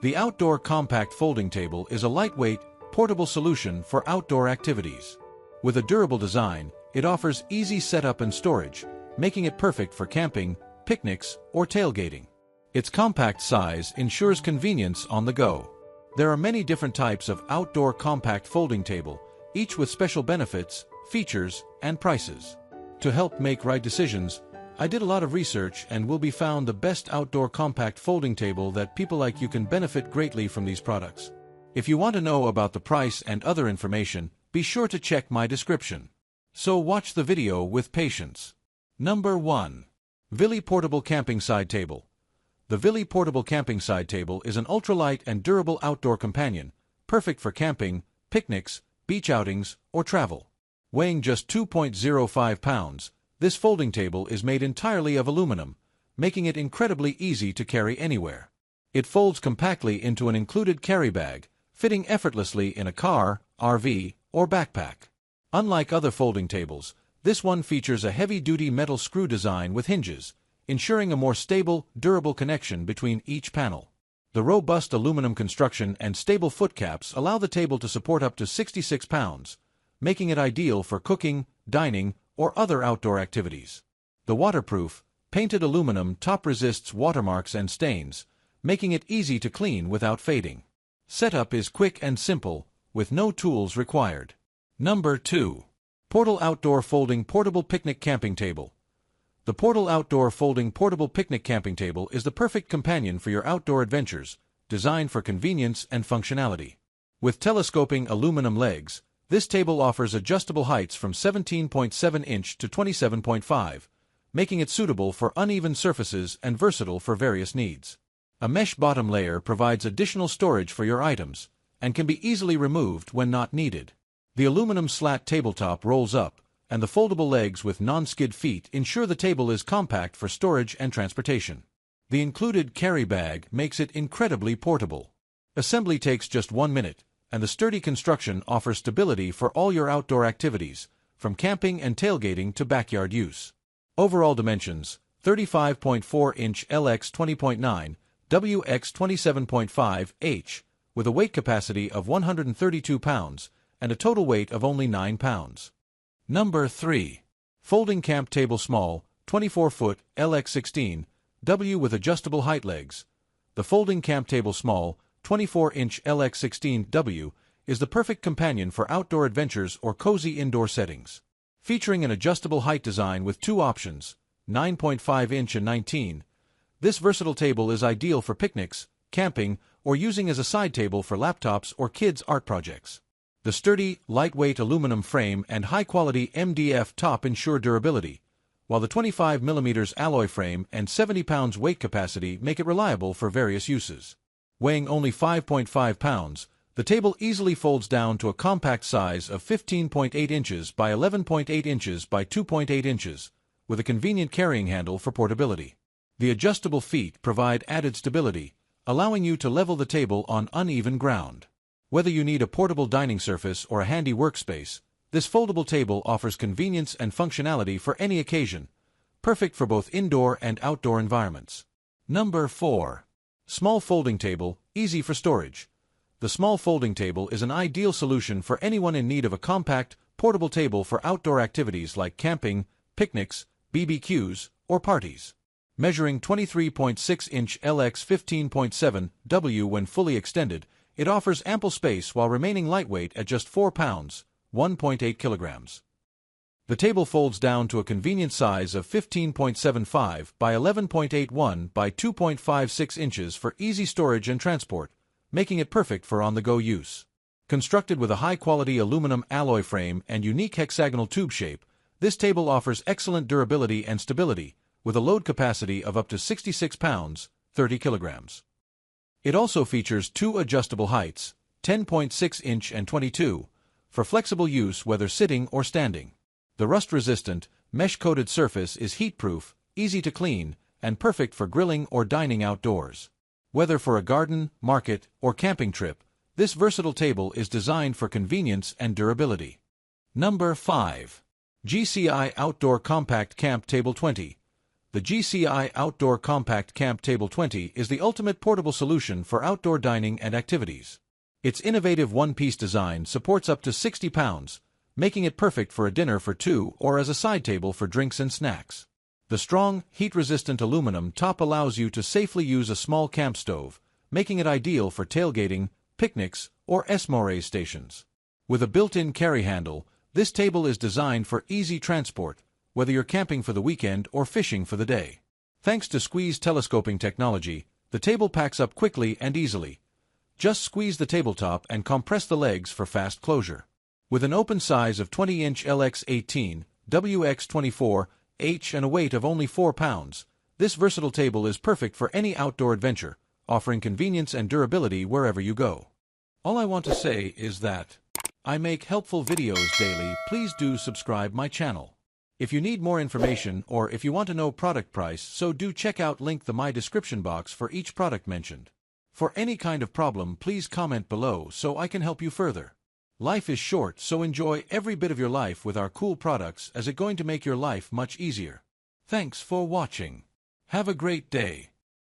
The Outdoor Compact Folding Table is a lightweight, portable solution for outdoor activities. With a durable design, it offers easy setup and storage, making it perfect for camping, picnics, or tailgating. Its compact size ensures convenience on the go. There are many different types of outdoor compact folding table, each with special benefits, features, and prices. To help make right decisions, I did a lot of research and will be found the best outdoor compact folding table that people like you can benefit greatly from these products. If you want to know about the price and other information, be sure to check my description. So watch the video with patience. Number 1. Villi Portable Camping Side Table. The Villi Portable Camping Side Table is an ultralight and durable outdoor companion, perfect for camping, picnics, beach outings, or travel. Weighing just 2.05 pounds, this folding table is made entirely of aluminum, making it incredibly easy to carry anywhere. It folds compactly into an included carry bag, fitting effortlessly in a car, RV, or backpack. Unlike other folding tables, this one features a heavy-duty metal screw design with hinges, ensuring a more stable, durable connection between each panel. The robust aluminum construction and stable foot caps allow the table to support up to 66 pounds, making it ideal for cooking, dining, or other outdoor activities. The waterproof, painted aluminum top resists watermarks and stains, making it easy to clean without fading. Setup is quick and simple, with no tools required. Number 2. Portal Outdoor Folding Portable Picnic Camping Table. The Portal Outdoor Folding Portable Picnic Camping Table is the perfect companion for your outdoor adventures, designed for convenience and functionality. With telescoping aluminum legs, this table offers adjustable heights from 17.7 inch to 27.5, making it suitable for uneven surfaces and versatile for various needs. A mesh bottom layer provides additional storage for your items, and can be easily removed when not needed. The aluminum slat tabletop rolls up, and the foldable legs with non-skid feet ensure the table is compact for storage and transportation. The included carry bag makes it incredibly portable. Assembly takes just 1 minute, and the sturdy construction offers stability for all your outdoor activities, from camping and tailgating to backyard use. Overall dimensions: 35.4-inch LX 20.9, WX 27.5 H, with a weight capacity of 132 pounds and a total weight of only 9 pounds. Number 3. Folding Camp Table Small, 24-foot, LX16, W with adjustable height legs. The Folding Camp Table Small, 24-inch LX16W is the perfect companion for outdoor adventures or cozy indoor settings. Featuring an adjustable height design with two options, 9.5-inch and 19, this versatile table is ideal for picnics, camping, or using as a side table for laptops or kids' art projects. The sturdy, lightweight aluminum frame and high-quality MDF top ensure durability, while the 25mm alloy frame and 70 pounds weight capacity make it reliable for various uses. Weighing only 5.5 pounds, the table easily folds down to a compact size of 15.8 inches by 11.8 inches by 2.8 inches, with a convenient carrying handle for portability. The adjustable feet provide added stability, allowing you to level the table on uneven ground. Whether you need a portable dining surface or a handy workspace, this foldable table offers convenience and functionality for any occasion, perfect for both indoor and outdoor environments. Number 4. Small Folding Table, easy for storage. The small folding table is an ideal solution for anyone in need of a compact, portable table for outdoor activities like camping, picnics, BBQs, or parties. Measuring 23.6-inch LX 15.7 W when fully extended, it offers ample space while remaining lightweight at just 4 pounds, 1.8 kilograms. The table folds down to a convenient size of 15.75 by 11.81 by 2.56 inches for easy storage and transport, making it perfect for on-the-go use. Constructed with a high-quality aluminum alloy frame and unique hexagonal tube shape, this table offers excellent durability and stability, with a load capacity of up to 66 pounds, 30 kilograms. It also features two adjustable heights, 10.6-inch and 22, for flexible use whether sitting or standing. The rust-resistant, mesh-coated surface is heat-proof, easy to clean, and perfect for grilling or dining outdoors. Whether for a garden, market, or camping trip, this versatile table is designed for convenience and durability. Number 5. GCI Outdoor Compact Camp Table 20. The GCI Outdoor Compact Camp Table 20 is the ultimate portable solution for outdoor dining and activities. Its innovative one-piece design supports up to 60 pounds, making it perfect for a dinner for two or as a side table for drinks and snacks. The strong, heat-resistant aluminum top allows you to safely use a small camp stove, making it ideal for tailgating, picnics, or s'mores stations. With a built-in carry handle, this table is designed for easy transport, whether you're camping for the weekend or fishing for the day. Thanks to squeeze telescoping technology, the table packs up quickly and easily. Just squeeze the tabletop and compress the legs for fast closure. With an open size of 20-inch LX18, WX24H and a weight of only 4 pounds, this versatile table is perfect for any outdoor adventure, offering convenience and durability wherever you go. All I want to say is that I make helpful videos daily. Please do subscribe my channel. If you need more information or if you want to know product price, so do check out link the my description box for each product mentioned. For any kind of problem, please comment below so I can help you further. Life is short, so enjoy every bit of your life with our cool products, as it's going to make your life much easier. Thanks for watching. Have a great day.